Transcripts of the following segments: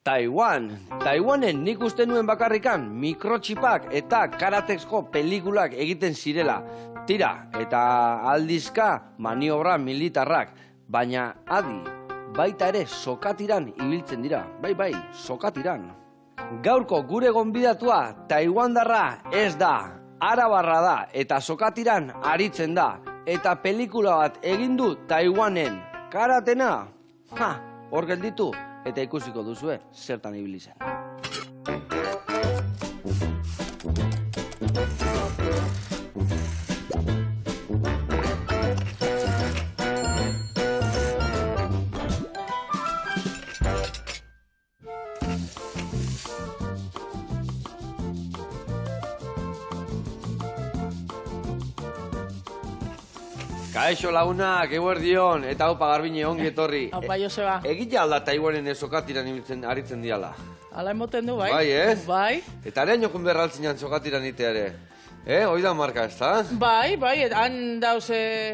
Taiwan. Taiwanen nik uste nuen bakarrikan mikrotxipak eta karatexko pelikulak egiten zirela. Tira, eta aldizka maniobra militarrak. Baina adi, baita ere sokatiran ibiltzen dira. Bai, sokatiran. Gaurko gure gonbidatua taiwandarra ez da, arabarra da eta sokatiran aritzen da. Eta pelikula bat egin du Taiwanen. Karatena? Hor gelditu eta ikusiko duzue zertan ibili zen. Kaixo lagunak, eguerdion, eta haupa Garbine ongi etorri. Haupa Joseba. Egitea alda Taiwanen sokatiran aritzen diala. Hala emoten du, bai? Bai, ez? Bai. Eta arean jokun berraltzinan sokatiran iteare. Hoi da marka, ez da? Bai, han dauz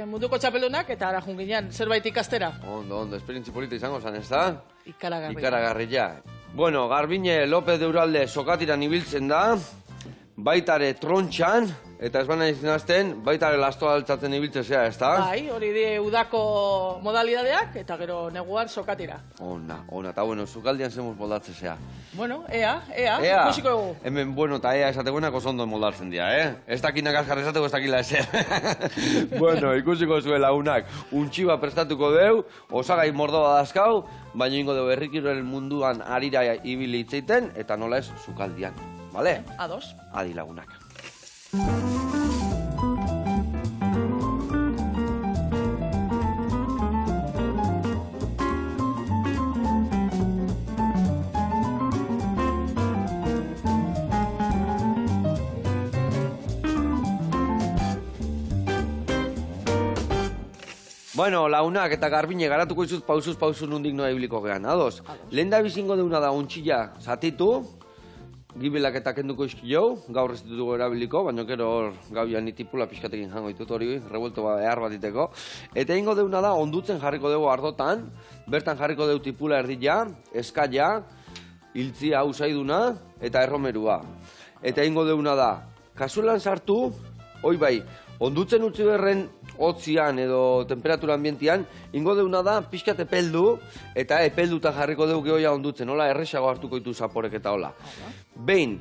munduko txapelunak eta ara junginan, zerbait ikastera. Ondo, esperientzi polita izango zan, ez da? Ikaragarria. Bueno, Garbine López de Uralde sokatiran ibiltzen da, baitare trontxan, eta ez baina izan azten, baitare lastoa altzatzen ibiltzea, ez da? Bai, hori die udako modalidadeak, eta gero neguan sokatira. Ona, eta bueno, zukaldian zemuz moldatzea. Bueno, ea, ikusiko dugu. Hemen, bueno, eta ea esateguenako zondo moldatzen dira, Ez dakinak azkar esateko, ez dakila ezer. Bueno, ikusiko zuen lagunak, untxiba prestatuko deu, osagai mordoa dazkau, baina ingo deu herrikiroen munduan arira ibili itzeiten, eta nola ez, zukaldian. Bale? Ados. Adi lagunak. Bueno, lagunak eta Garbine garatuko izuz pausuz nundik noa ibiliko gehan, ados? Lehen da bizingo deuna da untxilla zatitu, gibelak eta kenduko izkio, gaur ez ditugu erabiliko, baina gero hor gabian itipula pixkatekin jango ditut hori, revuelto behar bat iteko. Eta ingo deuna da, ondutzen jarriko dugu ardotan, bertan jarriko dugu tipula erdila, eskaia, iltzia hausaiduna eta erromerua. Eta ingo deuna da, kasuelan sartu, hoi bai, ondutzen utzi berren hotzian edo temperatura ambientian, ingo deuna da pixkat epeldu, eta epelduta jarriko dugu gehoia ondutzen, hola, erresago hartuko ditu zaporek eta hola. Behin,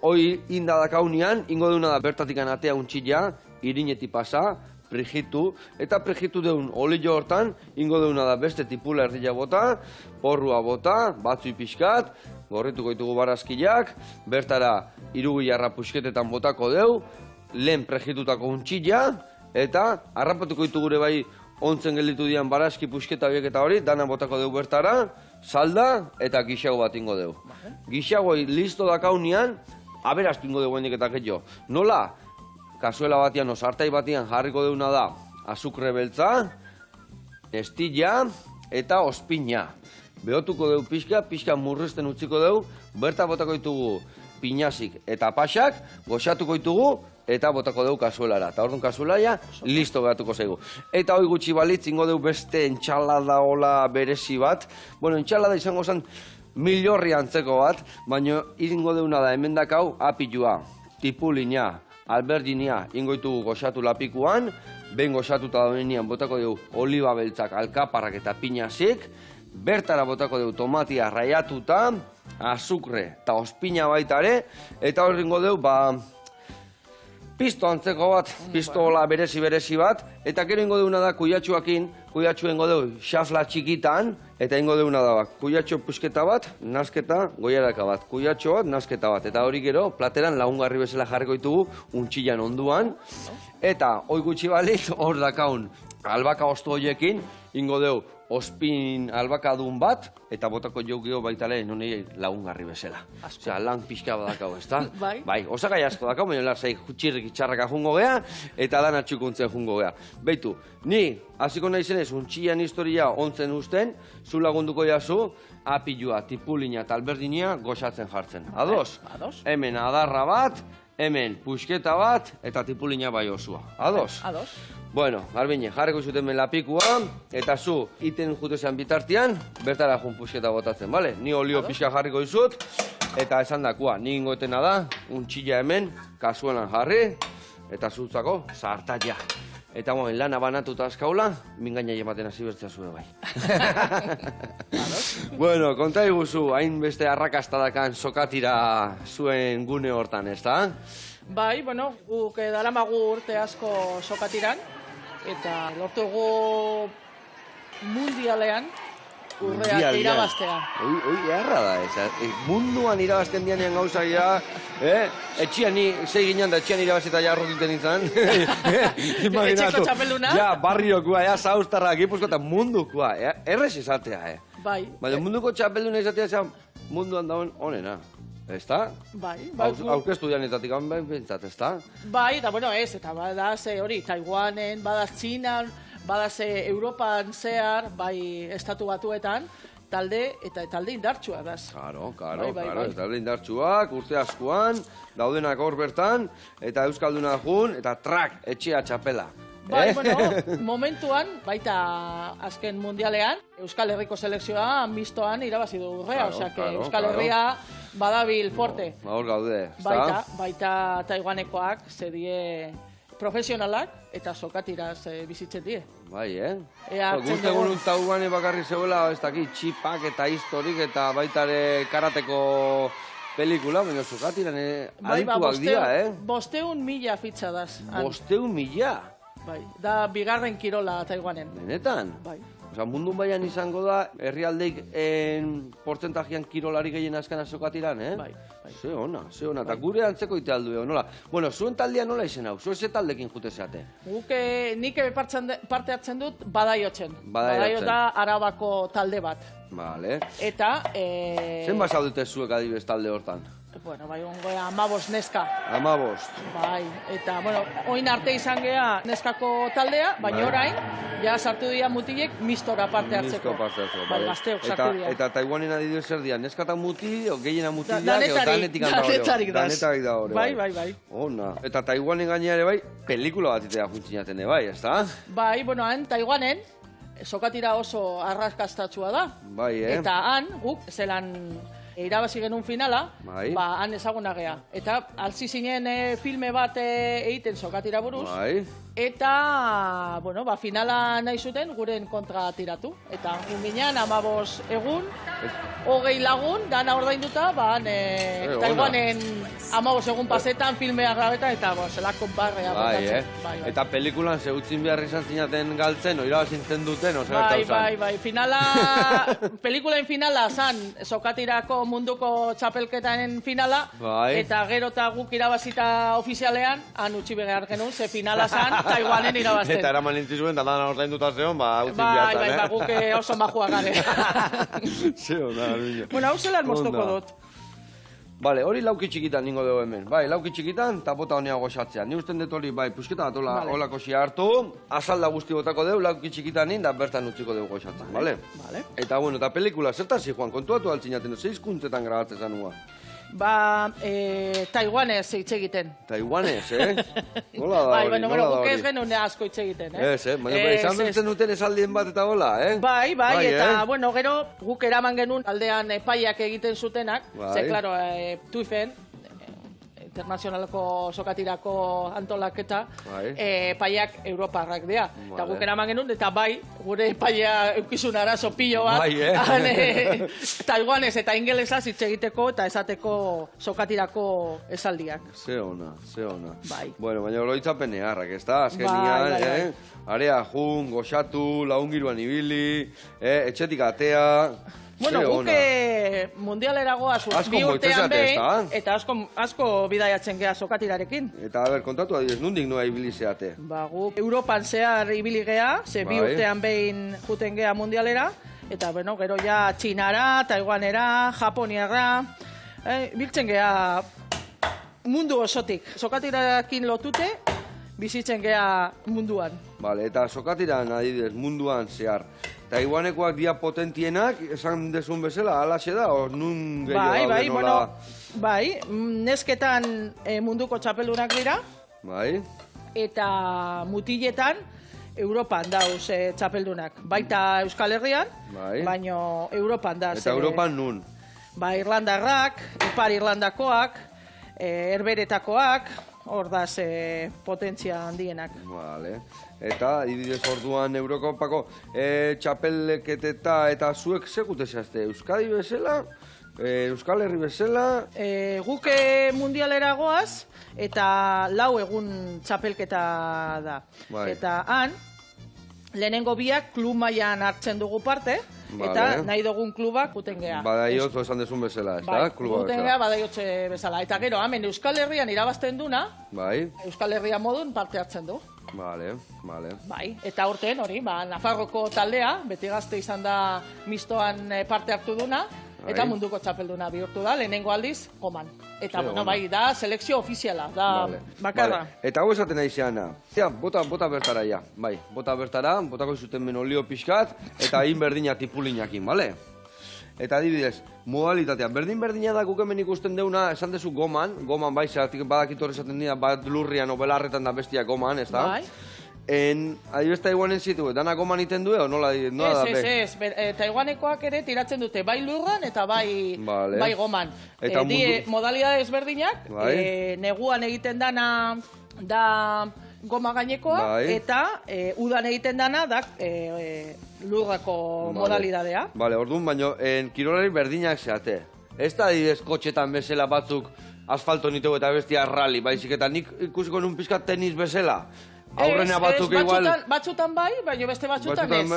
hoi indadakaunian, ingo deuna da bertatikan atea untxila, irineti pasa, prejitu, eta prejitu deun olio hortan, ingo deuna da beste tipula erdila bota, porrua bota, batzui pixkat, gorrituko ditugu barazkiak, bertara irugilarra puxketetan botako deu, lehen prejitutako untxila, eta harrapatuko ditu gure bai ontzen gelditu dian barazki pusketa horiek eta hori, dana botako deu bertara, salda eta gixago bat ingo deu. Gixagoi listo dakaunian, aberaztu ingo deu hendik eta getxo. Nola, kasuela batian, osartai batian jarriko deuna da, azukre beltza, estilla eta ospina. Behotuko deu pixka murrizten utziko deu, berta botako ditugu pinazik eta pasak, goxatuko ditugu, eta botako dugu kasuelara. Eta orduan kasuelaia, listo behatuko zaigu. Eta hoi gutxi balitz, ingo dugu beste entxalada hola berezi bat. Bueno, entxalada izango zen milorri antzeko bat, baina iringo deuna da hemen dakau apilua, tipulina, alberginia, ingo ditugu goxatu lapikuan, behin goxatuta daunean botako dugu oliba beltzak, alkaparrak eta pinazik, bertara botako dugu tomatia raiatuta, azukre eta ospina baitare, eta hori ingo dugu, pisto antzeko bat, pisto hola berezi bat, eta gero ingo deuna da kuiatxuakin, kuiatxu ingo deu xafla txikitan, eta ingo deuna da kuiatxo pusketa bat, nasketa, goiaraka bat, kuiatxo bat, nasketa bat, eta hori gero plateran lagungarri bezala jarriko ditugu untxilan onduan, eta hoi gutxi balit hor dakaun albaka ostu horiekin, ingo deu ospin albakadun bat, eta botako jougio baitale nonei lagungarri bezala. Osea, lan pixka badakau, ez da? Bai, osagai asko dakau, baina larzai txirrik itxarraka jungo geha, eta dan atxukuntzen jungo geha. Beitu, ni, hasiko nahi zenez, untxian historia ontzen usten, zu lagunduko jazu, apilua, tipulina eta alberdinia goxatzen jartzen. Ados? Hemen adarra bat, hemen pusketa bat, eta tipulina bai osua. Ados? Bueno, Garbine, jarriko zuten lapikua, eta zu iten jutezean bitartian, bertara jun pusketa botatzen, bale? Ni olio pixka jarriko dizut, eta esan dakua, ni ingoetena da, untxilla hemen, kasuenan jarri, eta zutzako sartaia. Eta lana banatuta azkaula, mingaina ematen hasi bertzea zuen bai. Bueno, konta iguzu, hain beste arrakastadakan sokatira zuen gune hortan, ez da? Bai, bueno, guk daramagu urte asko sokatiran, eta lortugu mundialean urrea irabaztea. Oi, erra da, munduan irabazten dianean gauza ja, etxian ni, zei ginen da etxian irabazita ja arrotiten nintzen. Etxeko txapelduna. Ja, barriokua, ja, zaustarra, gipuzko eta mundukua, errez izatea, Bai. Baina munduko txapelduna izatea munduan dauen onena. Ezta? Bai. Aurkeztu dianetatik hanbein bintzat, ezta? Bai, eta bueno, eta badaz hori, Taiwanen, badaz Txinan, badaz Europan zehar, bai estatu batuetan, talde indartsua daz. Claro, talde indartsuak, urte askoan, daudenak hor bertan, eta Euskalduna jun, eta trak, etxea txapela. Bai, bueno, momentuan, baita azken mundialean, Euskal Herriko selekzioa mistoan irabazi du urrea, osea, Euskal Herria badabil forte. Hor gaude, ezta? Baita Taiwanekoak zedie profesionalak eta sokatiraz bizitzen die. Bai, Guzti egun Taiwane bakarri zeuela, ez dakit, txipak eta historik eta baitare karateko pelikula, baina sokatiran adituak dira, 500.000 fitxa daz. 500.000? Bai, da bigarren kirola Taiwanen. Benetan? Bai. Osa, mundun baian izango da, herrialdeik portzentajian kirolari gehien azkana sokatiran, Bai. Ze ona, eta gure antzeko ite aldu, nola? Bueno, zuen taldea nola izen hau? Zuen ze taldekin jute zeate? Nik parte hartzen dut Badaiotzen. Badaio da Arabako talde bat. Vale. Eta... Zen basaudute zuek adibez talde hortan? Bueno, bai, ongoa 15 neska. 15. Bai, eta, bueno, oin arte izan gea neskako taldea, baina orain, ja sartu dira mutilek mistora parte hartzeko. Bai, gazteok sartu dira. Eta Taiwanen adibidez zer dira, neskata mutil, gehiena mutilak, danetik da hori. Danetik da hori. Bai. Ona. Eta Taiwanen gainera ere bai, pelikula bat itea funtzinaten bai, ez da? Bai, bueno, Taiwanen, sokatira oso arrakastatsua da. Bai, Eta han, guk, zelan irabazi genuen finala, han ezaguna gea. Eta alzi zinen filme bat egiten sokatira buruz, eta, bueno, finala nahi zuten guren kontra tiratu. Eta ginean 15 egun, 20 lagun, dana ordainduta, Taiwanen 15 egun pasetan, filmea grabetan, eta zelako barrea botatzen. Eta pelikulan zeutzin behar izan zinaten galtzen, irabazintzen duten, Bai, pelikulaen finala zan, sokatirako munduko txapelketaren finala, eta gero eta guk irabazita ofizialean, han utzi behar genuen, ze finala zan, Taiwanen irabazten. Eta eraman nintzizuen, eta dana ordainduta zeon, utzi bihatzen, Bai, guk oso majua gare. Zeo, da, bueno, hau zelan moztuko dut. Bale, hori lauki txikitan ningo dugu hemen. Bai, lauki txikitan, eta bota honea goxatzea. Ni usten dut hori, bai, pusketa bat holako xia hartu, azalda guzti botako dugu, lauki txikitan da bertan utziko dugu goxatzen, bale? Eta, bueno, eta pelikula, zertan zi, Juan, kontuatu altzinaten, zeizkuntzetan grabatzen zanua? Taiwanez hitz egiten. Taiwanez, Nola da hori, nola da hori. Guk ez genuen asko hitz egiten, baina izan dutzen duten esaldien bat eta hola, Bai, eta, bueno, gero guk eraman genuen aldean epaiak egiten zutenak, ze, klaro, Tuifen, internazionaleko sokatirako antolaketa, epaiak Europarrak dira. Eta guk eraman genuen, eta gure epaia eukizun arazo pilo bat, Taiwanez eta ingelesaz hitz egiteko eta esateko sokatirako esaldiak. Ze ona. Bueno, baina oroitzapen eharrak, ez da? Azkenian, area jun, goxatu, laungiruan ibili, etxetik atea... Bueno, guke mundialera goaz bi urtean behin, eta asko bidaiatzen geha sokatirarekin. Eta, kontatu adibidez, nondik noa ibili zeate? Guk Europan zehar ibili geha, ze bi urtean behin juten geha mundialera, eta, bueno, gero ja Txinara, Taiwanera, Japoniara, biltzen geha mundu osotik. Sokatirakin lotute, bizitzen geha munduan. Bale, eta sokatiran adibidez munduan zehar, Taiwanekoak dia potentienak, esan desun bezala, alaxe da, o nun gehiago daude nola? Bai, nesketan munduko txapeldunak dira. Bai. Eta mutiletan, Europan dauz txapeldunak. Baita Euskal Herrian, baino Europan da. Eta Europan nun? Ba, Irlandarrak, Ipar Irlandakoak, Herberetakoak, hor da potentzia handienak. Vale. Eta, ididez orduan Eurokopako txapelketeta eta zuek sekute zehazte, Euskadi bezala? Euskal Herri bezala? Guk mundialera goaz, eta 4 egun txapelketa da. Eta han, lehenengo biak klub mailan hartzen dugu parte, eta nahi dugun klubak guten geha. Badaiotz esan dezun bezala, ez da? Guten geha badaiotz bezala. Eta gero, hemen Euskal Herrian irabazten duna, Euskal Herria modun parte hartzen du. Vale. Eta urten hori, Nafarroko taldea, beti gazte izan da mistoan parte hartu duna, eta munduko txapelduna bihurtu da, lehenengo aldiz, goman. Eta, da selekzio ofiziala, da bakarra. Eta hau esaten nahi zeana, bota bertara ja, bota bertara, botako zuten ben olio pixkat, eta hain berdina tipulinakin, bale? Eta adibidez, modalitatea, berdina da guk hemen ikusten deuna, esan dezu goman zeratik badakit hori esaten dira, bat lurrian o belarretan da bestia goman, ez da? Adibidez Taiwanen zitu, dana goman iten du, nola da? Ez, Taiwanekoak ere tiratzen dute, bai lurran eta bai goman. Modalidade ezberdinak, neguan egiten dana da goma gainekoa, eta udan egiten dana da lurrako modalidadea. Bale, orduan, baina kirolari berdinak zeate. Ez da adibidez kotxetan bezala batzuk asfalto nitegu eta bestia rally, baizik eta nik ikusiko nun pizkat tenis bezala. Aurrena batzuk igual... Batzutan bai, baina beste batzutan ez.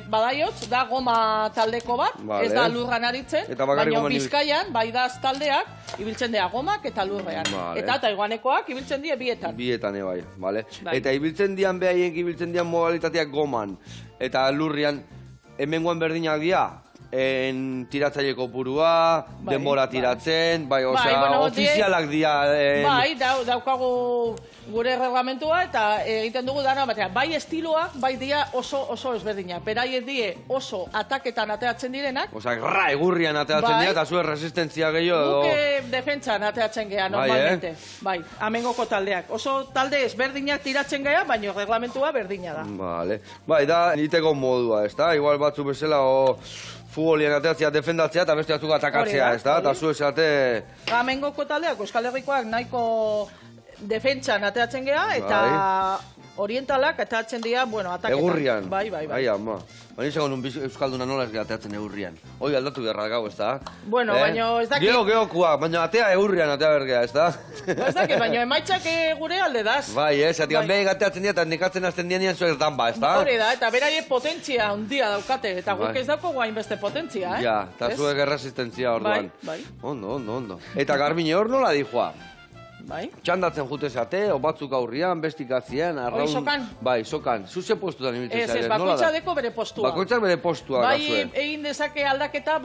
Badaiotz, da goma taldeko bat, ez da lurran aritzen, baina Bizkaian, baidaz taldeak, ibiltzen dira gomak eta lurrean. Eta Taiwanekoak ibiltzen dira bietan. Bietan, bai. Eta ibiltzen dian behaiek, ibiltzen dian modalitateak goman, eta lurrian, hemengoan berdinak dira, tiratzaileko purua, denbora tiratzen, ofizialak dira... Bai, daukagu gure reglamentua eta egiten dugu dana batean. Bai estiloak, bai dira oso ezberdinak. Beraiek die oso ataketan ateatzen direnak. Osa, egurrian ateatzen dira eta zuen resistentzia gehiago. Guk defentsan ateatzen geha, normalmente. Bai, amengoko taldeak. Oso talde ezberdinak tiratzen geha, baina reglamentua berdina da. Bai, da niteko modua, ez da? Igual batzu bezala futbolian ateatzea defendatzea eta beste atzuk atakatzea, ez da? Eta zu esate... Amengoko taldeak, Euskal Herrikoak nahiko defentsan ateatzen geha, eta orientalak ateatzen dira, ataketan. Egurrian. Bai. Bai, ama. Baina izango nun Euskalduna nola ez ateatzen egurrian. Hoi aldatu gerra gau, ez da? Baina ez dakit... Geokua, baina atea egurrian atea bergea, ez da? Ez dakit, baina emaitzak gure alde daz. Bai, zatikan behin ateatzen dira eta nikatzen azten dian zuek danba, ez da? Hori da, eta beraie potentzia handia daukate, eta guk ez dauko guain beste potentzia, Ja, eta zuek erresistentzia orduan. Bai. Ondo. Eta Garbine hor nola dijoa? Bai. Txandatzen jute zate, o batzuk aurrian, bestik atzian, arraun... Sokan? Bai, sokan. Zuze postutan ibiltzen zare, nola da? Bakoitza deko bere postua. Bakoitza bere postua, gazue. Bai, egin dezake aldaketa,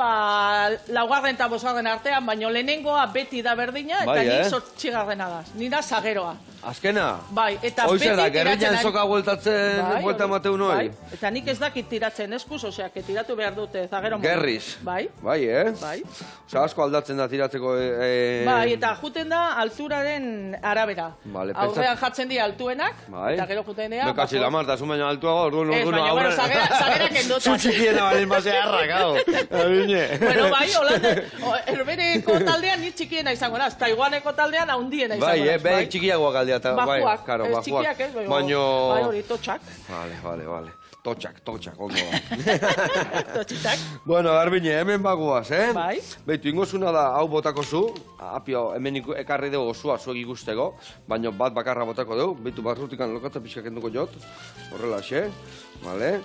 laugarren eta bosgarren artean, baina lehenengoa beti da berdina, eta nik sortxigarrena da. Nira zageroa. Azkena? Bai, eta beti tiratzen... Hoize da, gerrian soka bueltatzen, buelta mateun hori? Eta nik ez dakit tiratzen eskuz, osea, tiratu behar dute zagero... Gerriz? Bai. Bai, Osea, asko aldatzen da tiratzeko... Bai, eta juten da alturaren arabera. Aurrean jartzen dira altuenak, eta gero juten dira... Bekatzi la marta, zun baina altuago, orduan... Ez, baina, zagerak endotan. Zutxikiena balin base harrak, hau. Bueno, bai, holanda, herbereko taldean ni txikiena izango naz, Taiwaneko taldean haundiena izango naz. Bai, txikiagoak aldea. Bajuak, txikiak ez, baina hori, totxak. Vale. Totxak, ondo da. Totxitak. Bueno, Garbine, hemen bagoaz, Bai. Beitu, ingozuna da, hau botako zu, apio, hemen ekarri dugu osua zuek ikusteko, baina bat bakarra botako dugu, beitu, barrutikan lokatza pixka kenduko jot, horrela xe, vale.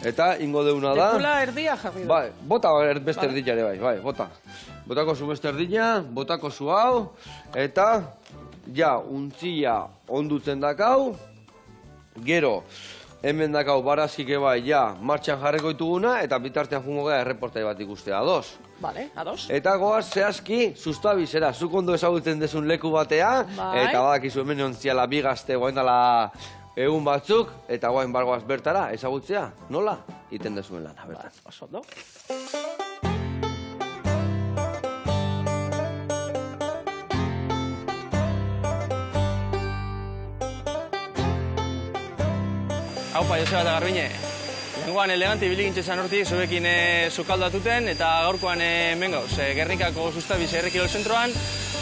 Eta ingo deuna da... Tekula erdia jarri du. Bai, bota beste erdila ere bai, bota. Botako zu beste erdila, botako zu hau, eta... Ja, untzia ondutzen dakau, gero, hemen dakau barazkike bai, ja, martxan jarreko dituguna, eta bitartean jungo gara erreportai bat ikustea, ados? Bale, ados. Eta goaz, zehazki, sustabizera, zuk ondo ezagutzen dezun leku batea, eta badakizu hemen ontziala bigazte guaindala egun batzuk, eta guain bargoaz bertara, ezagutzea, nola? Iten dezuen lana, bertan. Oso, no? Haupa, Joseba eta Garbine. Lenguan elegante ibili gintzen hortik, zuekin sukaldatuten, eta gaurkoan hemen gauz, Gernikako Sustabiz herri kirol zentroan,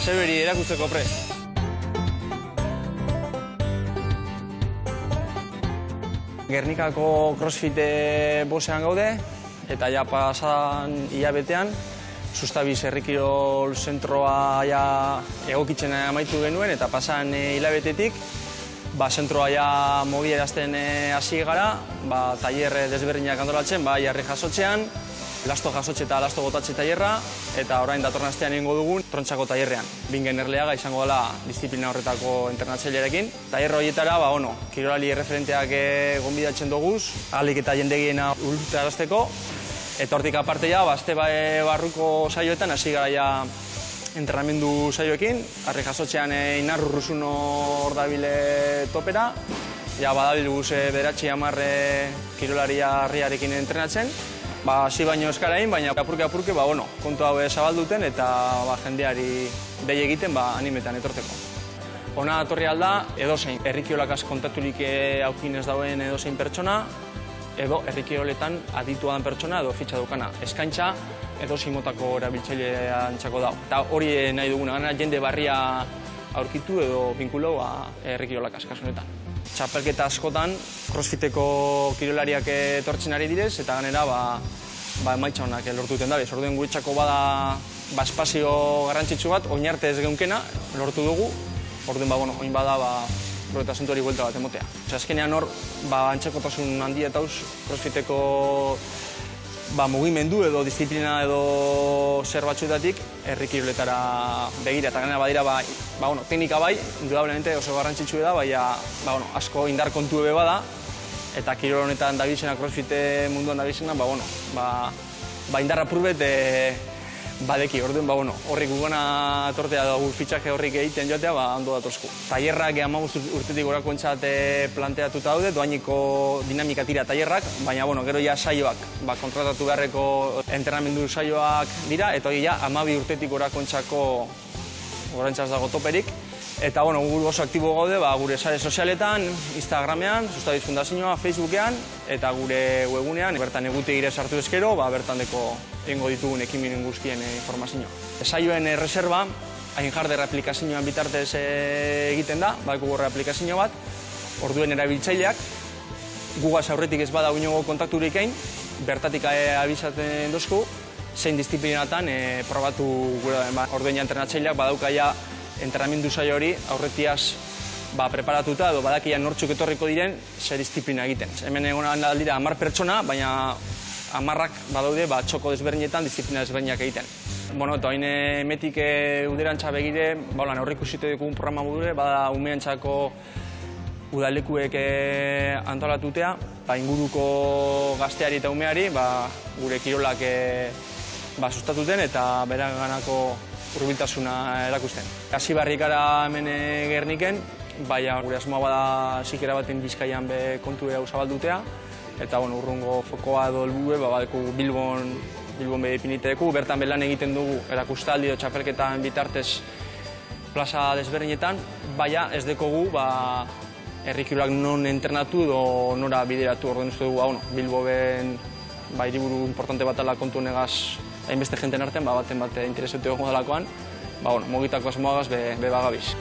zeuberi erakusteko prest. Gernikako crossfit bosean gaude, eta ja pasadan hilabetean, Sustabiz herri kirol zentroa egokitzen amaitu genuen, eta pasan hilabetetik, zentroa mugiarazten hasi gara, tailer desberdinak antolatzen, jarri jasotzean, lasto jasotze eta lasto botatze tailerra, eta orain datorren astean egingo dugun trontsako tailerrean. Bingen Erleaga izango dela disiplina horretako internatzailearekin. Tailer horietara, kirolari erreferenteak gonbidatzen duguz, ahalik eta jendegiena urtarazteko, eta hortik aparte aste barruko saioetan hasi gara entrenamendu saioekin, harri jasotzean Inarru Rusuno hor dabile topera, badabilguz bederatzi 10 kirolaria harriarekin entrenatzen, hasi baino eskarain, baina apurke, kontu hau zabalduten eta jendeari behi egiten animetan etorteko. Hona etorri alda, edozein, herri kirolakaz kontaturik aukin ez dauen edozein pertsona, edo herri kiroletan aditua den pertsona edo fitxa dukana. Eskaintza edozein motako erabiltzaileantzako dago. Eta hori nahi duguna, gana jende barria aurkitu edo binkulo herri kirolakaz kasunetan. Txapelketa askotan, crossfiteko kirolariak etortzen ari direz, eta ganera emaitza honak lortuten dabe. Orduen guretzako bada espazio garrantzitsu bat, oin arte ez geunkena lortu dugu, orduen oin bada eta zentu hori buelta bat emotea. Azkenean hor, antzekotasun handia eta crossfiteko mugimendu edo disiplina edo zer batzuetatik herri kiroletara begira, eta ganera badira teknika indudablemente oso garrantzitsu da, asko indar kontu ebe bada, eta kirol honetan dabiltzena, crossfit munduan dabiltzena, indarra purbet badeki, orduen, horrik gugana tortea dugu fitxaje horrik egiten joatea, ondo datozku. Tailerrak 15 urtetik gorako entzat planteatuta daude, doainiko dinamika tira tailerrak, baina, gero saioak, kontratatu beharreko entrenamendu saioak dira, eta hori 12 urtetik gorako entzako gorantzaz dago toperik. Eta, gu oso aktibo gaude, gure sare sozialetan, Instagramean, Sustabiz Fundazioa, Facebookean, eta gure webunean, bertan egutegire sartu ezkero, bertan deko egingo ditugun ekimenen guztien informazioa. Saioen reserva, Ainharder aplikazioan bitartez egiten da, badeko aplikazio bat, orduen erabiltzaileak, gugaz aurretik ez bada uinago kontakturik egin, bertatik abizaten duzku, zein disiplinatan probatu gure orduen entrenatzaileak badaukaia entrenamendu saio hori aurretiaz preparatuta edo badakian nortzuk etorriko diren zer disiplina egiten. Hemen egon dira 10 pertsona, baina 10ak badaude txoko desberdinetan disiplina desberdinak egiten. Eta hain emetik uderantza begire, aurrik usite dukun programa modure, bada umeantzako udalekuek antolatutea, inguruko gazteari eta umeari gure kirolak sustatuten eta beraganako hurbiltasuna erakusten. Hasi barrik gara hemen Gerniken, gure asmoa bada zikera baten Bizkaian kontu hau zabaldutea, eta urrungo fokoa edo helbue, badeko Bilbon ipiniteku, bertan lan egiten dugu erakustaldi edo txapelketan bitartez plaza desberdinetan, baina ez dekogu herri kirolak non entrenatu edo nora bideratu. Orduen uste dugu, Bilbo hiriburu importante bat ala kontu negaz hainbeste jenten artean, baten bat interesetu egongo delakoan, mogitako asmoagaz bagabiz.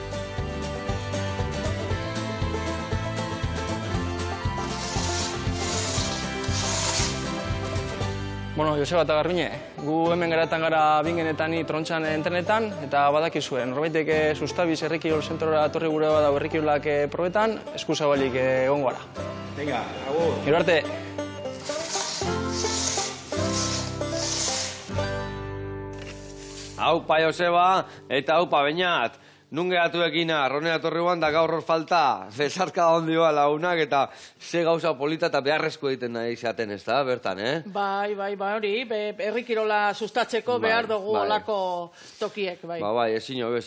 Joseba eta Garbine, gu hemen garatan gara Bingenetan Trontxan entrenetan, eta badakizue, norbaitek Sustabiz herri kirol zentrora etorri gure badau herri kirolak probetan, eskuzabalik egongo gara. Venga, agur. Gero arte. Haupa Joseba eta haupa Beñat. Nun geratu ekina, arronera torri guan da gaur hor falta, bezarka ondioa lagunak eta ze gauza polita eta beharrezko egiten nahi izaten ez da, bertan, Bai, hori, herri kirola sustatzeko behar dugu olako tokiek, bai. Bai, ezin hobe,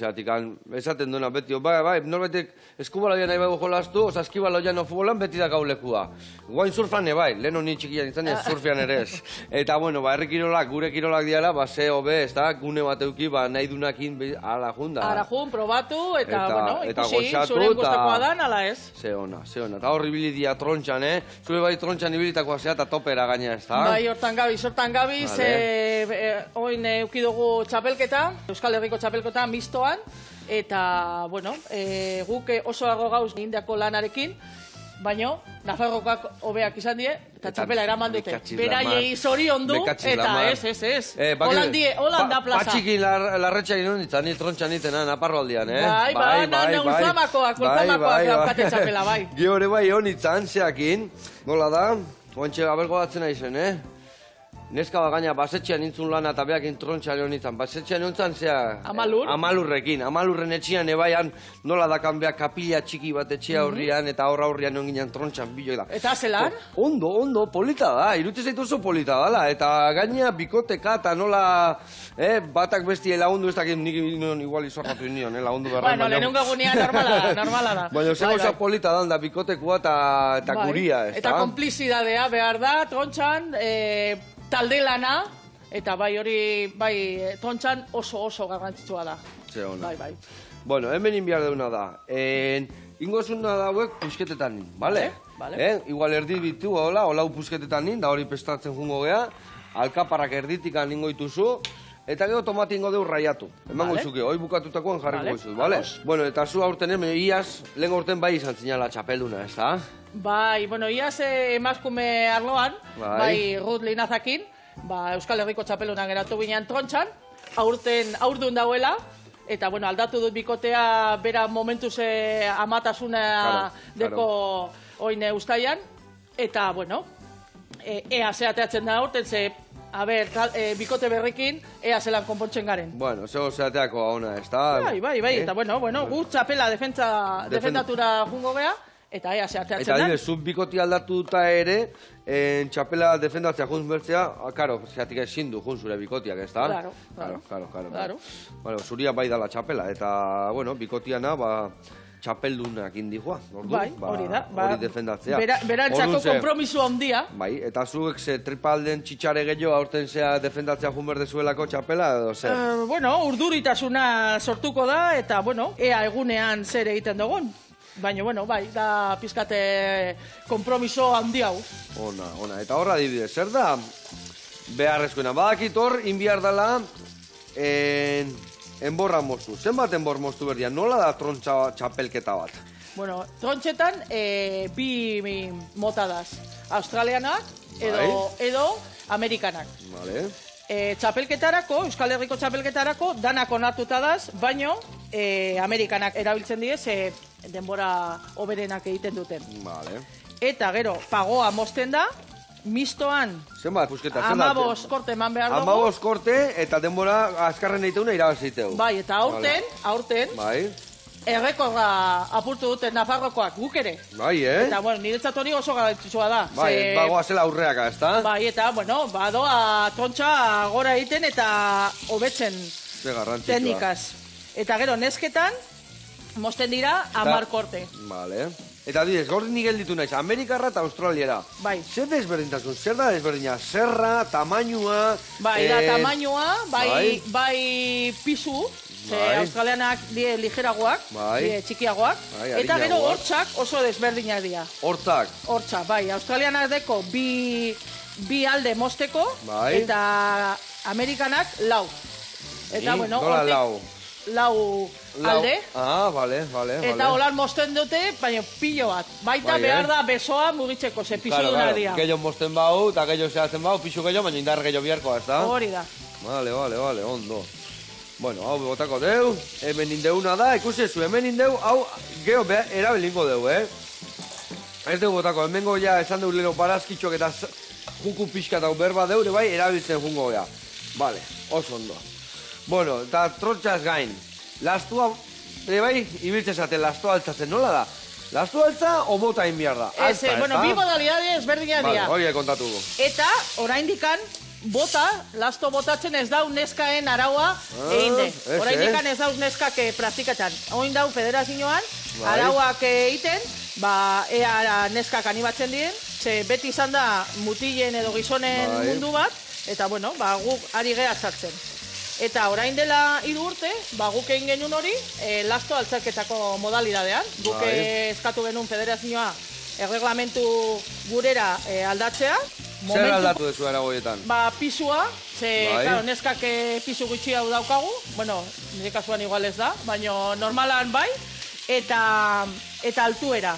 esaten duena beti, bai, norbetek eskubaloia nahi baigu jolastu, oza eskibaloia no futbolan beti da gaulekua. Guain surfan bai, lehen honi txikian izan ez, surfian ere ez. Eta, herri kirolak, gure kirolak diala, ze hobe, ez da, gune bat euki, nahi dunakin ala junda. Ara jun, probatu, eta, bueno, ikusi, zuren gustakoa da, nala ez. Ze ona. Eta horri bilidia trontxan, Zure bai trontxan ibilitakoa zea eta topera gaina ez da? Bai, hortan gabiz, oin eukidugu txapelketa, Euskal Herriko txapelketa mistoan, eta, bueno, guk oso argo gauz indako lanarekin, baina Nafarrokoak hobeak izan die, eta txapela eraman dute. Beraiei zoriondu, eta ez. Holan da plaza. Patxikin larretxa ginen ditzan, nil trontxan nitena, Naparro aldian, Bai, ultzamakoak daukate txapela, bai. Gehore bai honitzan, zeakin, nola da, oantxe abelgo datzen aizen, Neska bagaina basetxean nintzun lana eta behakin trontxale honitzen. Basetxean nintzen zea... Amalurrekin. Amalurren etxean ebaian nola dakan beha kapila txiki bat etxea horrian eta horra horrian non ginen trontxan biloi da. Eta zelan? Ondo, polita da. Irutze zaitu oso polita dala. Eta gaina bikoteka eta nola... batak bestie lagundu ez dakit nik igual izorratu inion, lagundu berren. Bueno, lehenun gagunean normala da. Baina zego oza polita da bikotekua eta guria, ez da? Eta konplizidadea behar da, trontxan... talde lana, eta bai trontxan oso garrantzitsua da. Ze ona. Bai. Bueno, hemen inbiar deuna da. Ingozuna dauek pusketetan nin, bale? Igual erdi bitu, hola pusketetan nin, da hori pestatzen jungo gea, alkaparrak erditikan ningo ituzu, eta gero tomate ingo deu raiatu. Eman goizuke, hoi bukatutakoan jarriko goizuz, bale? Bueno, eta zu aurten iaz, lehen aurten bai izan zinala txapelduna, ez da? Bai, bueno, iaz emazkume arloan, bai Ruth Linazakin, Euskal Herriko txapelunan geratu binean trontxan, aurdun dauela, eta, bueno, aldatu dut bikotea bera momentuz amatasuna deko oine ustaian, eta, bueno, ea zeateatzen da aurten, ze, bikote berrikin, ea zelan konpontzen garen. Bueno, zego zeateako ona, ez da? Bai, eta, bueno, gu txapela defendatura jungo gea, eta ea zeateatzen da. Eta dire, zut bikoti aldatuta ere, txapela defendatzea junz bertzea, karo, zeatik ezin du junz zure bikotiak, ez da? Claro. Bueno, zuria bai dala txapela, eta, bueno, bikotiana, txapeldunak indihua, hori da. Hori defendatzea. Berantzako kompromiso handia. Bai, eta zuek ze tripalden txitxare gehiago aurten zea defendatzea jun berdezuelako txapela, edo zer? Bueno, urduritasuna sortuko da, eta, bueno, ea egunean zer egiten dugun. Baina, bueno, bai, da pizkate kompromiso handi hau. Ona. Eta horra dibide, zer da beharrezkoena? Badakit hor, inbiar dela, enborra moztu. Zenbat enbor moztu berdian? Nola da trontxa txapelketa bat? Bueno, trontxetan bi motadaz. Australianak edo Amerikanak. Vale. Txapelketarako, Euskal Herriko txapelketarako, danak onartuta daz, baino Amerikanak erabiltzen diez, denbora oberenak egiten duten. Vale. Eta gero, pagoa mozten da, mistoan, zenbat pusketa, 15 korte eman behar dugu. 15 korte eta denbora azkarren egiteuna irabaziteu. Bai, eta aurten, errekorra apurtu duten Nafarrokoak, guk ere. Bai, Eta, bueno, niretzat hori oso garrantzitsua da. Bai, bagoa zela aurreaka, ez da? Bai, eta, bueno, badoa trontxa gora egiten eta hobetzen teknikaz. Eta gero, nesketan, mozten dira 10 korte. Vale. Eta didez, gaur nik gelditu naiz, Amerikarra eta Australiera. Bai. Zer desberdintasun, zer da desberdina? Zerra, tamainua... Bai, da tamainua, bai pisu, australianak die ligeragoak, die txikiagoak, eta gero hortzak oso desberdinak dira. Hortzak? Hortzak, bai, australianak deko bi alde mozteko, eta Amerikanak lau. Eta, bueno, lau alde. Ah, vale. Eta holan mozten dute, baina pilo bat. Baita behar da besoa mugitzeko, ze pisu duna dira. Gehiago mozten bau, eta gehiago zehatzen bau, pisu gehiago, baina indar gehiago biharkoa, ez da? Hori da. Vale, ondo. Bueno, hau botako deu, hemen indeuna da, ikusezu, hemen indeu, hau geho erabelingo deu, Ez deu botako, hemengo ja esan deu leno barazkitxok eta juku pixka eta berba deure bai, erabiltzen jungo gea. Vale, oso ondo. Bueno, eta trontxaz gain. Lastua, bai, ibiltzen zaten, lastua altzatzen, nola da? Lastua altza o mota inbiar da? Bueno, bi modalidade ezberdinak dira. Hori kontatu du. Eta, oraindikan, lasto botatzen ez dau neskaen araua eginde. Oraindikan ez dau neskak praktiketan. Oin dau federazioan, arauak egiten, ea neskak animatzen diren, ze beti izan da mutilen edo gizonen mundu bat, eta bueno, guk ari gea sartzen. Eta orain dela 3 urte, guk egin genuen hori, lasto altzaketako modalidadean. Guk eskatu genuen federazioa erreglamentu gurera aldatzea. Zer aldatu dezu eragoietan? Pisua, neskak pisu gutxi hau daukagu, bueno, nire kasuan igual ez da, baina normalan bai, eta altuera.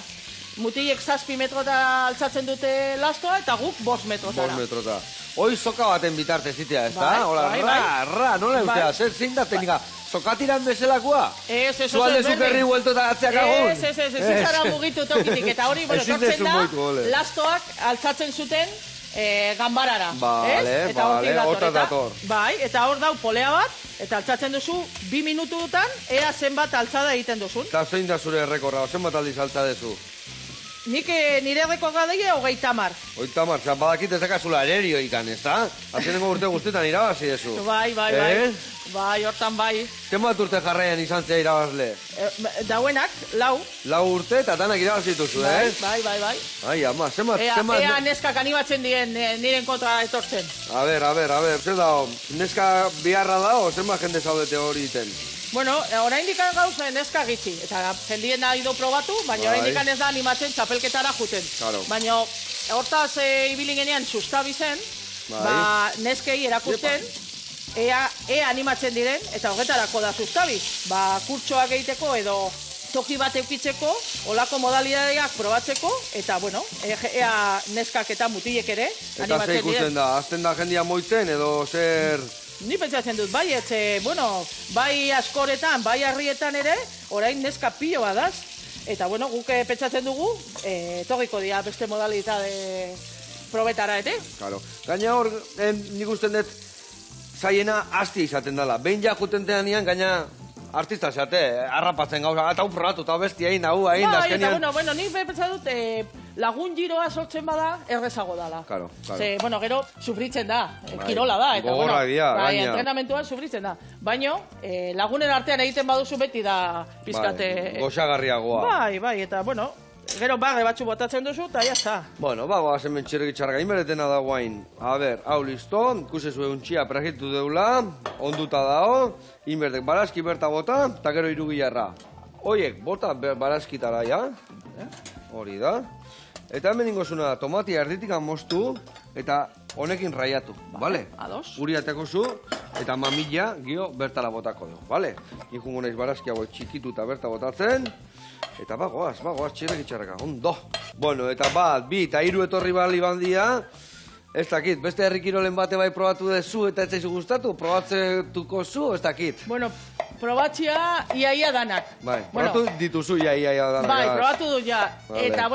Mutilek 7 metrota altzatzen dute lastoa, eta guk 5 metrotara. 5 metrota. Hoi soka baten bitarte zitea, ez da? Hola, nola eustea, zein da teknika? Sokatiran bezalakoa? Ez, zualde zukerri huelto eta atzeak agun? Ez zara mugitu tokitik, eta hori, tortzen da, lastoak altzatzen zuten ganbarara. Bale, hortaz dator. Bai, eta hor dau polea bat, eta altzatzen duzu 2 minututan, ea zenbat altzada egiten duzun. Eta zein da zure errekorra, zenbat aldiz altza dezu? Nik nire errekorra daia 30 mar. 30 mar, badakit ez dakazula arerio ikan, ez da? Azkenengo urte guztietan irabazi dezu. Bai, hortan bai. Zenbat urte jarraian izan zea irabazle? Dauenak, 4. 4 urte eta danak irabazituzu, Bai. Ai, ama, zenbat... Ea neskak animatzen dien niren kontra etortzen. A ber, zer da, neska biharra da, o zenbat jende zaudete hori iten? Bueno, oraindik gauza neska gitxi, eta jendien nahi do probatu, baina oraindik ez da animatzen txapelketara juten. Baina hortaz ibili genean sustabi zen, neskei erakusten, ea animatzen diren, eta horretarako da sustabi. Kurtsoak egiteko edo toki bat eukitzeko, olako modalidadeak probatzeko, eta bueno, ea neskak eta mutilek ere animatzen diren. Eta ze ikusten da, azten da jendia moitzen edo zer... Ni pentsatzen dut, bai askoretan, bai harrietan ere, orain neska pilo badaz. Eta, guk pentsatzen dugu, etorriko dira beste modalitate probetara, ete? Claro. Gaina hor, nik usten dut, zaiena asti izaten dela. Behin ja jutentean nian, gaina artista zate, harrapatzen gauza, eta probatu, eta bestia hain, azkenean... Eta, nik pentsatzen dut, lagun giroa sortzen bada, errezago dala. Claro. Ze, gero, sufritzen da, kirola da. Gogorra dira, gaina. Entrenamentuan sufritzen da. Baina, lagunen artean egiten baduzu beti da pizkate... Goxagarriagoa. Bai, eta, gero barre batzu botatzen duzu, eta jazta. Hemen txergitxarra gainberetena da guain. A ber, hau listo, ikusezu euntxia pragitu deula, onduta dao, inbertek barazki berta bota, eta gero irugilarra. Oiek, bota barazkitara, ja? Hori da. Eta hemen ingozuna da, tomatia erditikan moztu, eta honekin raiatu, bale? Ados. Uri ateko zu, eta mamila gio bertara botako du, bale? Ikungo naiz barazkiago txikitu eta berta botatzen, eta bagoaz, txerrekitxarreka, ondo. Bueno, eta 1, 2 eta 3 etorri bali bandia, ez dakit, beste herrikirolen bate bai probatu dezu eta ez zaizu gustatu, probatzetuko zu, ez dakit? Bueno, probatxia iaia danak. Bai, probatu dituzu iaia danak. Bai, probatu du ja. Eta,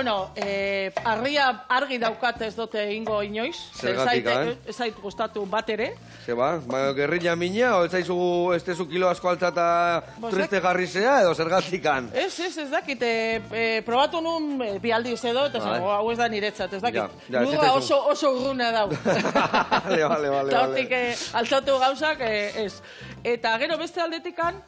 argia argi daukat ez dute ingo inoiz. Zergatik, ez zait gustatu bat ere. Zeba, gerrilla mina, o ez zaizu ez tezu kilo asko altza eta triste jarrizea, edo zergatikan? Ez dakit, probatu nun bi aldiz edo, eta hau ez da niretzat, ez dakit. Lurra oso urruna dau. Vale. Eta hortik altzatu gauzak, ez. Eta gero beste aldetikan,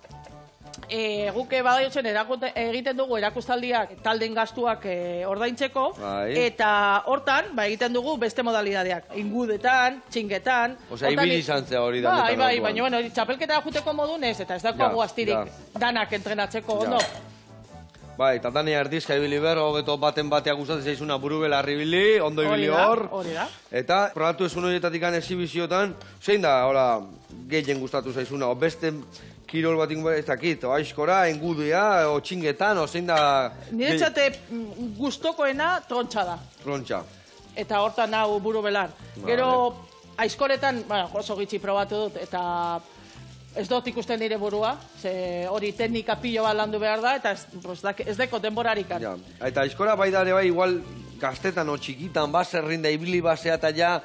guke badaiotzen egiten dugu erakustaldiak talden gastuak ordaintzeko, eta hortan egiten dugu beste modalidadeak, ingudetan, txingetan. Osea, ibili izan zea hori da. Bai, baina txapelketa juteko modunez, eta ez dago astirik danak entrenatzeko ondo. Bai, eta dania erdizka ibili berro, geto baten bateak gustatzen zaizuna burubela ibili, ondo ibili hor. Hori da. Eta probatu ezun horietatik exhibiziotan, zein da, gehien gustatu zaizuna, o beste kirol bat ez dakit, o aizkora, engudea, o txingetan, o zein da... Niretzate gustokoena trontxa da. Trontxa. Eta hortan hau burubelar. Gero aizkoretan, oso gitxi probatu dut, eta... Ez dut ikusten nire burua, hori teknika pilo bat landu behar da, eta ez deko denborarikan. Eta aizkora bai dare bai, igual gaztetan o txikitan, baserrin da ibili basea eta ja,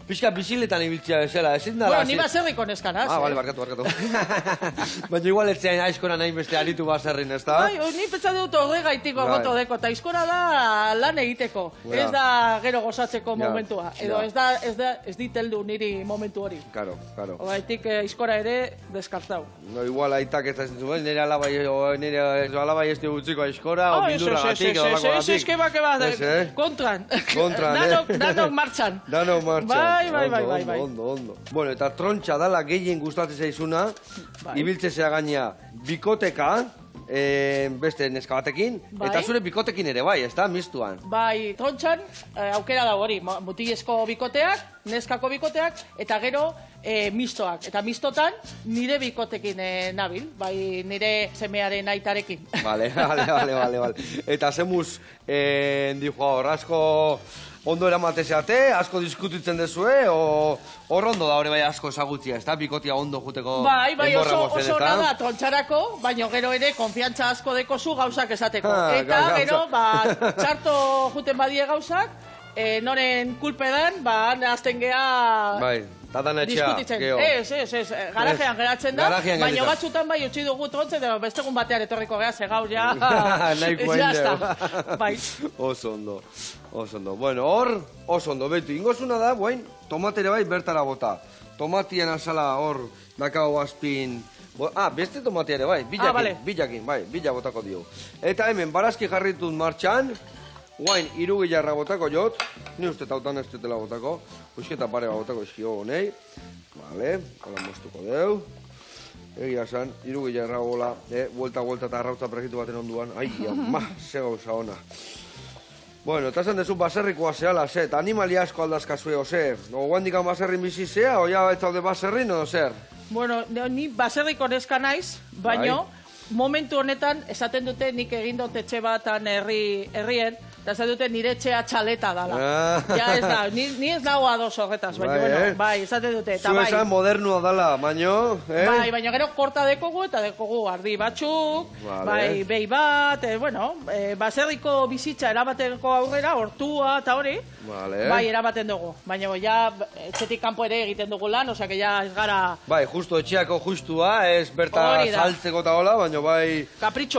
pixka biziletan ibiltzea bezala, ezin da... Bueno, ni baserriko neskanaz. Bale, barkatu. Baina igual ez zein aizkora nahi beste aritu baserrin, ez da? Bai, ni pentsa dut horregaitiko goto deko, eta aizkora da lan egiteko, ez da gero gozatzeko momentua, edo ez diteldu niri momentu hori. Claro. Horregatik aizkora ere deskartau. No, igual aitak ez da zituen, nire alabai ez dugutziko aizkora, o bildurra gatik, Ez, keba, kontran. Danok martxan. Danok martxan. bai. Ondo. Bueno, eta trontxa dala gehien gustatzen zaizuna, ibiltzezea gaina bikoteka, beste neska batekin, eta zure bikotekin ere bai, ez da, mistuan. Bai, trontxan, aukera dago hori, mutilezko bikoteak, neskako bikoteak, eta gero mistoak. Eta mistotan nire bikotekin nabil, bai nire semearen aitarekin. Vale. Eta zemuz, dijo, asko ondo eramatezeate, asko diskutitzen dezue, hor ondo da hori bai asko ezagutzia, ez da, bikotia ondo juteko bai, oso nada trontxarako, baina gero ere konfiantza asko dekozu gauzak esateko. Eta gero, txarto juten badie gauzak, noren kulpedan, azten geha... Bai. Tatan etxea, geho. Ez, garajean geratzen da, baina batzutan bai utzi dugu trontzen, bestegun batean etorriko geha, ze gaur ja... Nahiko ende. Bai. Oso ondo. Bueno, hor, oso ondo. Betu, ingozuna da, guain, tomatere bai bertara bota. Tomatien azala hor, dakau azpin... beste tomateare bai, bilakin, bila botako dio. Eta hemen, barazki jarritun martxan, guain, 3 gilarra botako jot, ni uste tautan ez dutela botako, usketa pare bat botako eskio honei, vale, hola moztuko deu, egia zan, 3 gilarra gola, vuelta eta arrautza pregitu baten onduan, ai, ze gauza ona. Bueno, eta esan dezu baserrikoa zehala, eta animalia asko aldazkazue, guandikan baserrin bizi zea, oia ez zaude baserrin, o zer? Bueno, ni baserriko neska naiz, baino, momentu honetan, esaten dute nik egin dut etxe batan herrien, eta esaten dute nire etxea txaleta dala. Ja ez da, ni ez dago ados horretaz, baina, bai, esaten dute. Zu esan modernua dala, baino, Bai, baina gero korta dekogu, eta dekogu ardi batzuk, bai, behi bat, baserriko bizitza erabateko aurrera, hortua eta hori, bai, erabaten dugu. Baina, ja, etxetik kanpo ere egiten dugu lan, osea, que ja ez gara... Bai, justu etxeako justua, ez berta saltzeko eta hola, baina bai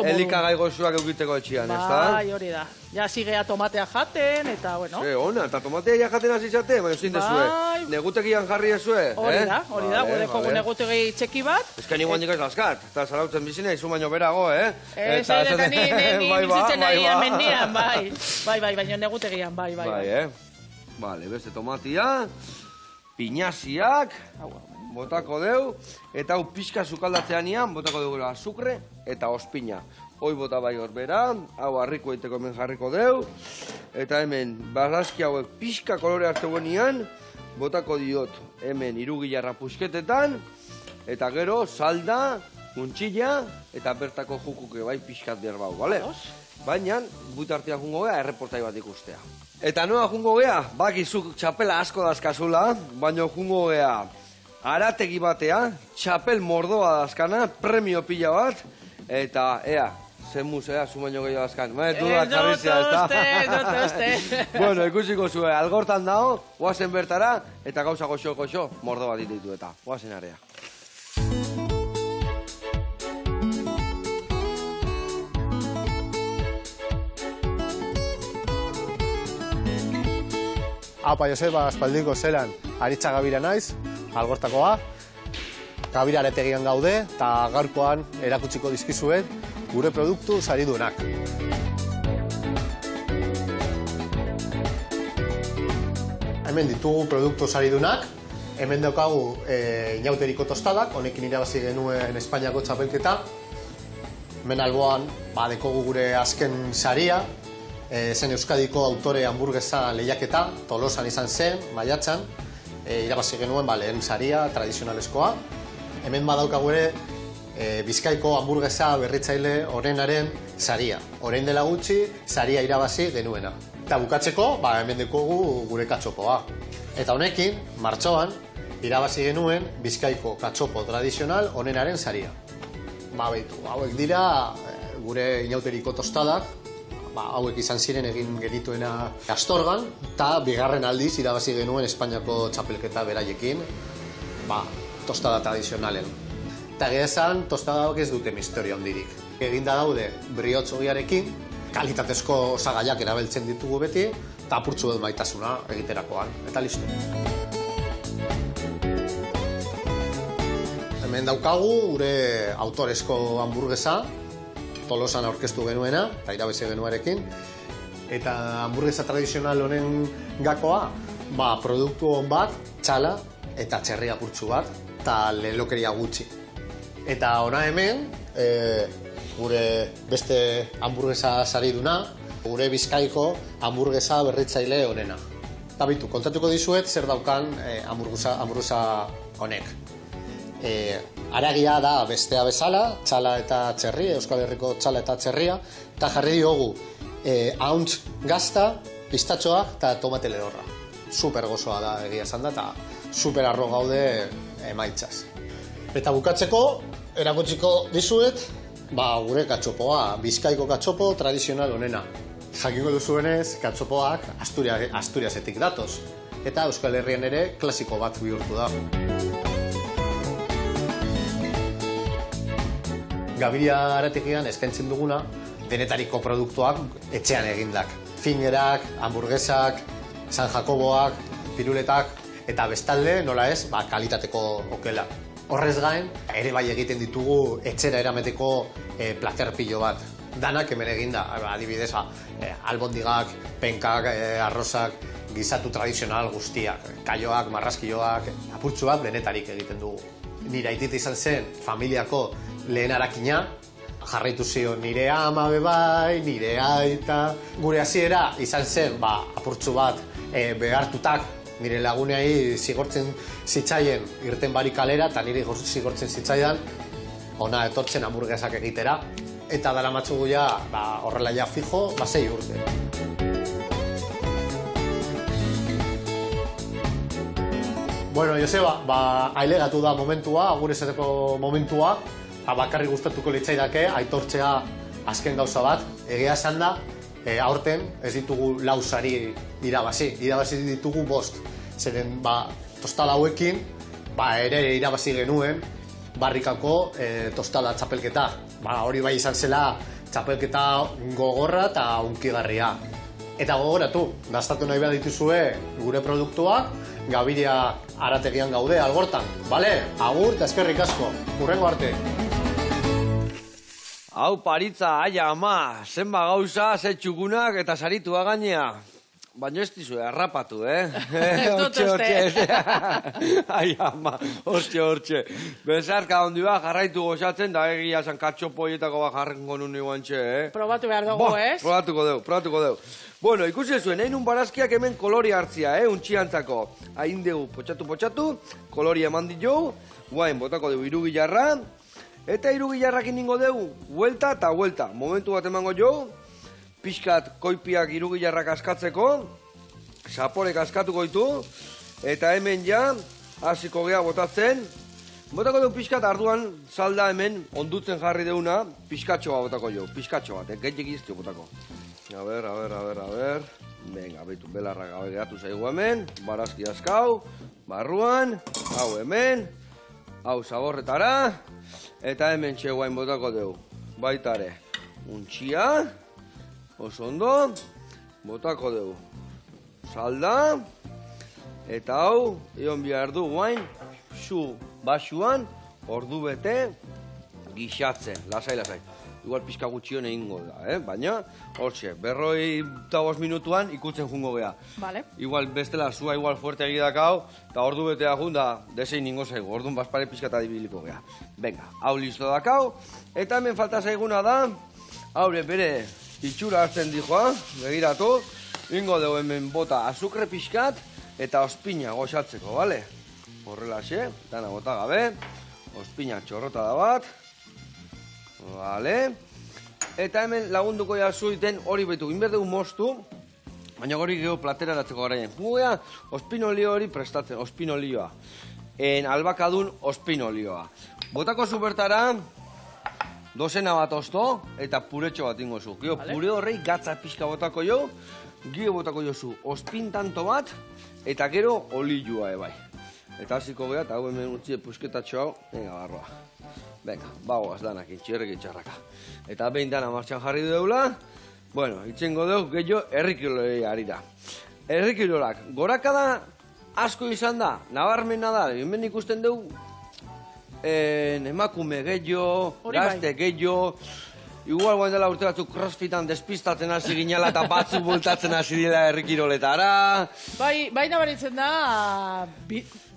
elikagai gozuak eukiteko etxean, ez da? Bai, hori da. Ja, zigea tomatea jaten, eta, bueno... Ona, eta tomatea ja jaten hasi zate, baina zin dezue. Negutekian jarri ezue, Hori da, gudekogu negutegi txeki bat. Ez que niguan dikaz laskat, eta zarautzen bizina izu baino berago, Ez, eta ni bizitzen ari mendian, bai, baina negutegian, bai. Bale, beste tomatia, piñaziak, botako deu, eta hau pixka sukaldatzean ian, botako deu azukre eta ospina. Hoi bota bai horbera, hau harriko eiteko hemen jarriko deu, eta hemen barazki hauek pixka kolore hartu nian, botako diot hemen 3 gilarra pusketetan, eta gero salda, untxilla, eta bertako jukuke bai pixkat berbau, bale? Baina, butartia jungo gea, erreportai bat ikustea. Eta noa jungo gea, bakizuk txapela asko dazkazula, baina jungo gea, arategi batea, txapel mordoa dazkana, premio pila bat, eta ea, zemuz, sumaino gehiago dazkan. Dudak jarrizia, ez da? Doste. Bueno, ikusiko zue, algortan dago, guazen bertara, eta gauza goxo, mordo bat ditu eta, guazen area. Apa, Joseba, aspaldiko zelan, Aritza Gabira naiz, algortakoa. Gabira aretegian gaude, eta gaurkoan erakutsiko dizkizuet gure produktu saridunak. Hemen ditugu produktu saridunak, hemen daukagu inauteriko tostadak, honekin irabazi genuen Espainiako txapelketa. Hemen alboan dekogu gure azken saria, zen Euskadiko autore hamburguesa lehiaketa, Tolosan izan zen, maiatzan, irabazi genuen lehen saria, tradizionaleskoa. Hemen badaukagu ere Bizkaiko hamburguesa berritzaile Orenaren saria. Orain dela gutxi, saria irabazi genuena. Eta bukatzeko, hemen dekogu gure katxopoa. Eta honekin, martxoan, irabazi genuen Bizkaiko katxopo tradizional Orenaren saria. Hauek dira gure inauteriko tostadak, hauek izan ziren egin genituena Astorgan, eta bigarren aldiz irabazi genuen Espainiako txapelketa beraiekin, tostada tradizionalen. Eta esan, tostada hauek ez dute misterio handirik. Eginda daude briotz ogiarekin, kalitatezko osagaiak erabiltzen ditugu beti, eta apurtzu dut maitasuna egiterakoan, eta listo. Hemen daukagu gure autorezko hamburguesa, Tolosan aurkeztu genuena, eta irabazi genuarekin. Eta hamburguesa tradizional honen gakoa, produktu hon bat, txala eta txerria apurtxu bat, eta lelokeria gutxi. Eta ona hemen, gure beste hamburguesa sariduna, gure Bizkaiko hamburguesa berritzaile honena. Eta bitu, kontatuko dizuet zer daukan hamburguesa honek. Haragia da bestea bezala, txala eta txerria, Euskal Herriko txala eta txerria, eta jarri diogu hauntz gazta, pistatxoak eta tomate lehorra. Super gozoa da egia esan da, eta super arro gaude emaitzaz. Eta bukatzeko, erakutsiko dizuet, gure katxopoa, Bizkaiko katxopo tradizional honena. Jakingo duzuenez, katxopoak Asturiasetik datoz, eta Euskal Herrian ere klasiko bat bihurtu da. Gabiria Arategian eskaintzen duguna, denetariko produktuak etxean egindak. Fingerak, hamburguesak, San Jakoboak, piruletak, eta bestalde, nola ez, kalitateko okela. Horrez gain, ere bai egiten ditugu etxera erameteko plater pilo bat. Danak hemen eginda, adibidez, albondigak, penkak, arrozak, gizatu tradizional guztiak, kaioak, marrazkioak, apurtxuak denetarik egiten dugu. Nire aitit izan zen familiako lehen harakina, jarraitu zion nire ama bebai, nire aita. Gure hasiera izan zen apurtxu bat behartutak, nire laguneai zigortzen zitzaien irten barik kalera, eta nire zigortzen zitzaidan ona etortzen hamburguesak egitera. Eta dara matxugu horrela ja fijo, 6 urte. Bueno, Joseba, ailegatu da momentua, agur esateko momentua, bakarri gustatuko litzaidake, aitortzea azken gauza bat. Egia esan da, aurten ez ditugu 4 sari irabazi ditugu 5. Zeren, tostada hauekin, ere irabazi genuen, Barrikako tostada txapelketa. Hori bai izan zela txapelketa gogorra eta hunkigarria. Eta gogoratu, gastatu nahi behar dituzue gure produktuak, Gabiria Arategian gaude, Algortan. Bale, agur eta eskerrik asko. Hurrengo arte. Hau paritza, aia ama, zenba gauza, ze txukunak eta saritua gainea. Baina ez dizue, harrapatu, Hortxe. Ai, ama, hortxe. Bezarka hondi jarraitu gozatzen, da egia zan katxopoietako jarrengo nun iguantxe, Probatu behar dugu, ez? Probatuko deu. Bueno, ikusi zuen, egin un barazkiak hemen kolori hartzia, untxiantzako. Hain dugu, potxatu, kolori eman dio, guain, botako dugu irugilarra, eta irugilarrakin ningo dugu, huelta eta huelta. Momentu bat emango jo, pixkat koipiak irugilarrak askatzeko, zaporek askatuko ditu, eta hemen ja, hasiko gea botatzen, botako dugu pixkat arduan salda hemen ondutzen jarri deuna, pixkatxoa botako jo, pixkatxo bat, gehiek iztio botako. A ber, venga, behitu, belarra gabe geratu zaigu hemen, barazki askau, barruan, hau hemen, hau zaborretara, eta hemen txeguain botako dugu, baitare, untxia, oso ondo, botako dugu. Salda, eta hau, egon behar du guain, zu basuan, ordu bete, gixatzen, lasai. Igual pixka gutxion egingo da, baina, hortxe, 45 minutuan ikutzen jungo geha. Vale. Igual bestela, zua igual fuerte egidakau, eta ordu betea junda, desein ningo zaigu, orduan bazpare pixka eta dibiliko geha. Venga, hau listo dakau, eta hemen falta zaiguna da, haure bere itxura hartzen dijoa, begiratu, ingo dugu hemen bota azukre pixkat, eta ospina goxatzeko, bale? Horrelaxe, dana bota gabe, ospina txorrota da bat, vale. Eta hemen lagunduko jazuiten hori betu, inberdegu moztu, baina hori geho platera datzeko garaien. Gugea, ospinolio hori prestatzen, ospinolioa. Albakadun ospinolioa. Botako zu bertara, dozena bat osto, eta puretxo bat ingo zu. Gio, pure horrei gatza pixka botako jo, gio botako jozu ospin tanto bat, eta gero olioa ebai. Eta hasiko geha, eta hau hemen utzi pusketatxo hau, venga, barroa. Venga, bagoaz danak, intxerrek intxarraka. Eta behin dana martxan jarri deula, bueno, itxengo dugu, gehiago errikilorei harira. Errikilorak, gorakada asko izan da, nabarmena da, hemen ikusten dugu, emakume gehiago, gazte gehiago, igual guain dela urte batzuk crossfitan despistatzen hasi ginela eta batzuk bultatzen hasi dira herrikiroletara. Bai nabaritzen da,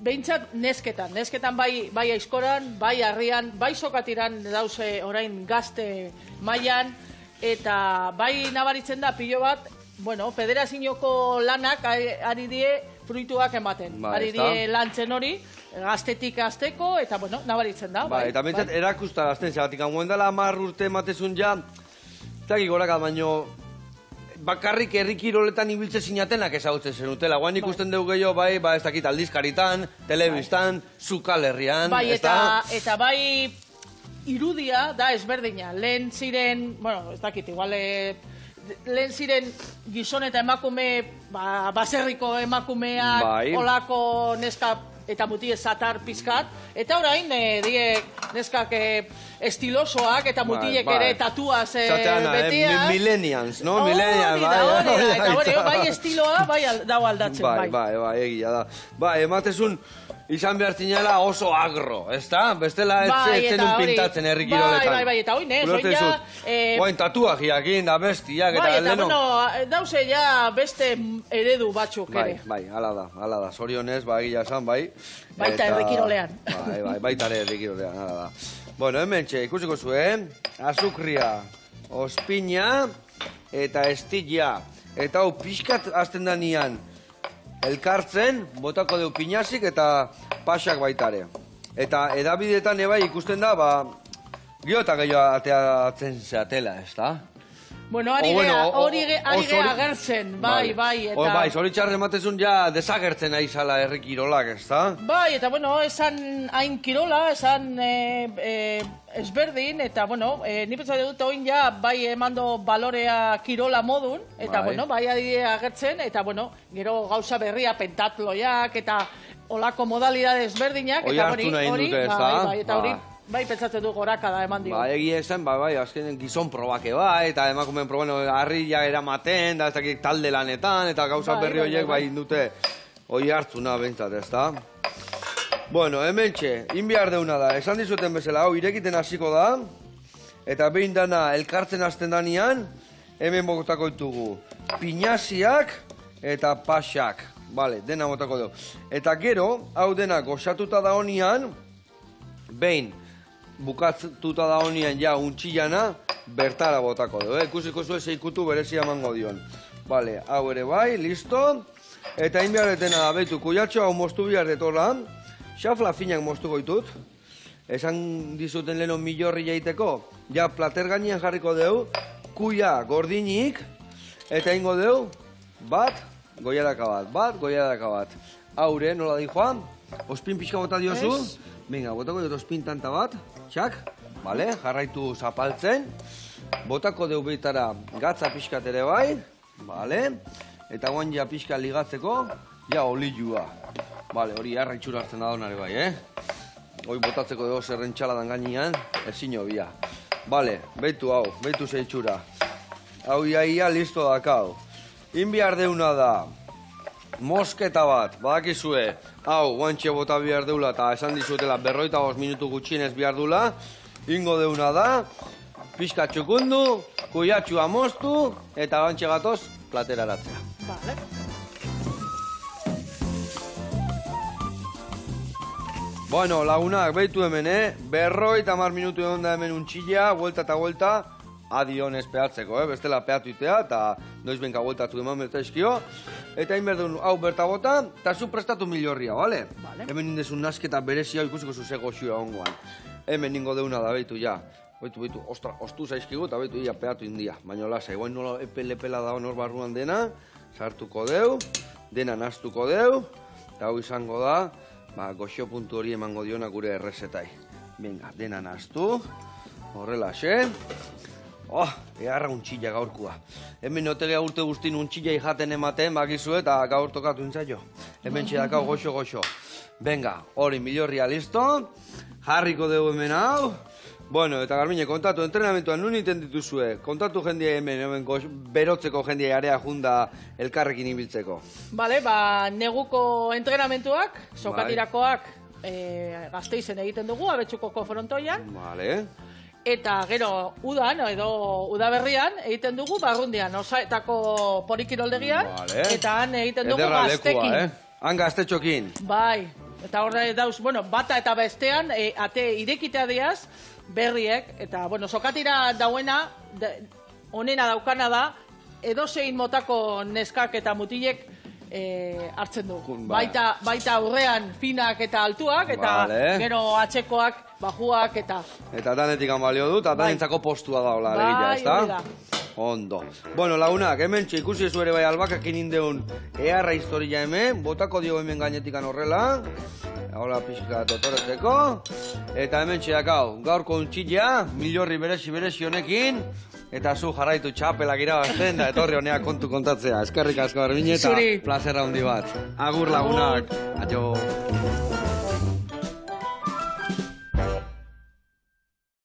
behintzat nesketan bai aizkoran, bai harrian, bai sokatiran dauze orain gazte mailan, eta bai nabaritzen da pilo bat, federazioko lanak ari die fruituak ematen. Ari die lantzen hori, gaztetik azteko, eta nabaritzen da. Eta bentsat erakustarazten, zeratik, hauen dela 10 urte ematezun ja, eta goraka, baino, bakarrik herrikiroletan ibiltze zinatenak ezagutzen zenutela. Guain ikusten dugu gehiago, ez dakit aldizkaritan, telebistan, Zukal herrian, ez da? Eta bai irudia da ezberdina. Lehen ziren, ez dakit, igual... Lehen ziren gizon eta emakume, baserriko emakumeak, olako neska eta mutie zatar pizkat, eta orain neskak estilosoak eta mutiek ere tatuaz betea. Millennials, no? Bai estiloa, bai dau aldatzen, bai. Bai, egia da. Bai, ematezun, izan behar zinela oso agro, ez da? Bestela ez zenun pintatzen herrikiroletan. Bai, eta oin, oin ja... Oin tatuagiak da bestiak eta leno. Bai, eta dauze ja beste eredu batzuk ere. Bai, ala da, zorionez, egia esan, bai. Baita herrikirolean. Baita herrikirolean, ala da. Hemen txe, ikusiko zuen, azukria, ospina eta estilla. Eta hau pixkat azten da nian, elkartzen, botako deu pinazik eta pasak baitare. Eta edabidetan ebai ikusten da, gio eta gehiago ateatzen zeatela, ez da? Hori geha agertzen, bai, eta... Bai, zoritxarren matezun ja desagertzen aizala herrikirolak, ez da? Bai, eta esan hain kirola, esan ezberdin, eta ni pentsatu dut oin ja bai emando balorea kirola modun, eta bai agertzen, eta gero gauza berria pentatloiak, eta olako modalidade ezberdinak, eta hori, bai, pentsatzen du goraka da eman digu. Egia esan, azkenen gizon probake eta emakumen harria eramaten, da ez dakik talde lanetan, eta gauza berri horiek bai indute hori hartzuna bentsat, ez da? Hemen txe, inbiar deuna da, esan dizuten bezala, hau irekiten hasiko da, eta behin dana elkartzen hasten danian, hemen botako ditugu pinaziak eta pasak, dena botako dugu. Eta gero, hau dena goxatuta da honian, behin, bukatuta da honian ja untxillana, bertara botako du, ikusiko zuen zeikutu berezia emango dion. Hau ere bai, listo. Eta inbiarretena da, behitu, kuiatxo hau moztu bihar detorra, xafla finak moztu goitut. Esan dizuten leheno milorri jaiteko, ja plater gainean jarriko deu, kuia gordinik, eta ingo deu, goiadaka bat. Haure, nola di joan, ospin pixka bota diozu. Venga, botako dut ospin tanta bat, txak, jarraitu zapaltzen, botako deu behitara gatza pixkat ere bai, eta guan ja pixka ligatzeko, ja olilua. Hori harra itxura hartzen da donare bai, hori botatzeko dugu zerren txaladan gainean, ezin hobia. Behitu hau, behitu zeitxura. Hau iaia listo dakau. Inbiar deuna da, mosketa bat, badakizue, hau, guantxe bota bihar deula eta esan dizuetela 45 minutu gutxienez bihar dula, ingo deuna da, pixka txukundu, kuiatxua moztu, eta guantxe gatoz, plateraratzea. Lagunak, behitu hemen, 50 minutu egon da hemen untxilla, vuelta eta vuelta, adionez peatzeko, bestela peatuitea, eta noiz benka vueltatu eman bertaizkio. Eta inberdun hau berta bota, eta zu prestatu milorria, bale? Hemen indezun nasketa berezia, ikusiko zuze goxua ongoan. Hemen ningo deuna da, behitu, ja. Behitu, ostra, ostu zaizkigu, eta behitu, ia peatu india. Baina lasa, iguain nola epele-epela da honor barruan dena, sartuko deu, dena naztuko deu, eta hau izango da, goxo puntu hori emango diona gure errezetai. Venga, dena naztu, horrela, xe. Egarra untxilla gaurkua. Hemen notegea urte guztin untxilla jaten ematen, bakizue, eta gaur tokatu intzaio. Hemen txedakau goxo-goxo. Venga, hori milorria listo. Jarriko dugu hemen hau. Eta Garmine, kontatu, entrenamentuan nun iten dituzue? Kontatu jendia hemen berotzeko jendia area junda elkarrekin ibiltzeko. Neguko entrenamentuak, sokatirakoak gazteizen egiten dugu, Abetxukoko frontoian. Eta gero udan, edo udaberrian, egiten dugu barrundian, osaetako porikiroldegian, eta han egiten dugu gaztekin. Han gaztetxokin. Bai, eta horre dauz, bata eta bestean, ate irekitea diaz, berriek, eta, sokatira dauena, onena daukana da, edozein motako neskak eta mutilek hartzen du. Baita aurrean finak eta altuak, eta gero atxekoak, bajuak eta... Eta danetik balio du, eta danentzako postua da hola alegia, ez da? Ondo. Bueno, lagunak, hemen ikusi zu ere bai albakak inindeun eharra historia hemen, botako dio hemen gainetikan horrela, hola pixka totoretzeko, eta hemen txeakau, gaurko untxilla, milorri beresi honekin, eta zu jarraitu txapelak irabazten, da etorri honeak kontu kontatzea. Eskerrik asko Garbiñe eta plazera handi bat. Agur lagunak. Aio.